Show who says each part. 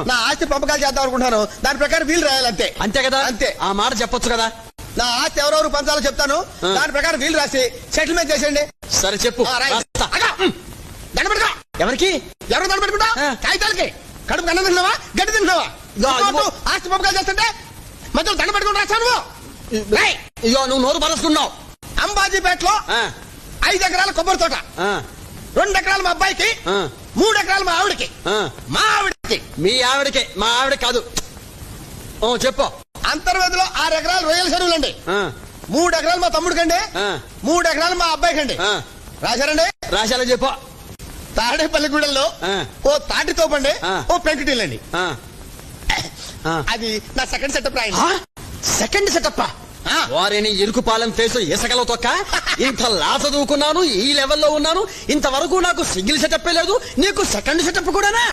Speaker 1: నా ఆస్తి పంపకాలు చేద్దాం అనుకుంటాను. దాని ప్రకారం వీలు రాయాలంతే.
Speaker 2: అంతే కదా?
Speaker 1: అంతే.
Speaker 2: ఆ మాట చెప్పొచ్చు కదా.
Speaker 1: నా ఆస్తి ఎవరెవరు పంచాలో చెప్తాను. దాని ప్రకారం వీలు రాసి సెటిల్మెంట్ చేసేయండి.
Speaker 2: సరే చెప్పు.
Speaker 1: దండ పెట్టుకో.
Speaker 2: ఎవరికి?
Speaker 1: ఎవరు దండ పెట్టుకుంటా? కాగితాలకి. కడుపు అన్నం తింటున్నావా, గడ్డి తింటున్నావా? ఆస్తి పంపకాలు చేస్తుంటే మధ్యలో దండ పెట్టుకుని రాస్తాను.
Speaker 2: ఇగో నువ్వు నోరు పరుస్తున్నావు.
Speaker 1: అంబాజీపేటలో 5 ఎకరాల కొబ్బరి తోట, 2 ఎకరాలు మా అబ్బాయికి, 3 ఎకరాలు మా ఆవిడకి. మా ఆవిడకి.
Speaker 2: మీ ఆవిడకి? మా ఆవిడ కాదు. చెప్పు.
Speaker 1: అంతర్వేదిలో 6 ఎకరాలు రొయ్యల చెరువులండి, 3 ఎకరాలు మా తమ్ముడికండి, 3 ఎకరాలు మా అబ్బాయికండి. రాశారండి?
Speaker 2: రాశాలని చెప్పు.
Speaker 1: తాడేపల్లిగూడెల్లో ఓ తాటి తోపండి, ఓ పెంకుటిల్లండి. అది నా సెకండ్ సెటప్ రాయండి.
Speaker 2: Second setup? వారిని ఇరుకుపాలెం ఫేసు ఇసకలో తొక్క. ఇంత లా చదువుకున్నాను, ఈ లెవెల్లో ఉన్నాను, ఇంతవరకు నాకు సింగిల్ సెటప్ లేదు, నీకు సెకండ్ సెటప్ కూడానా?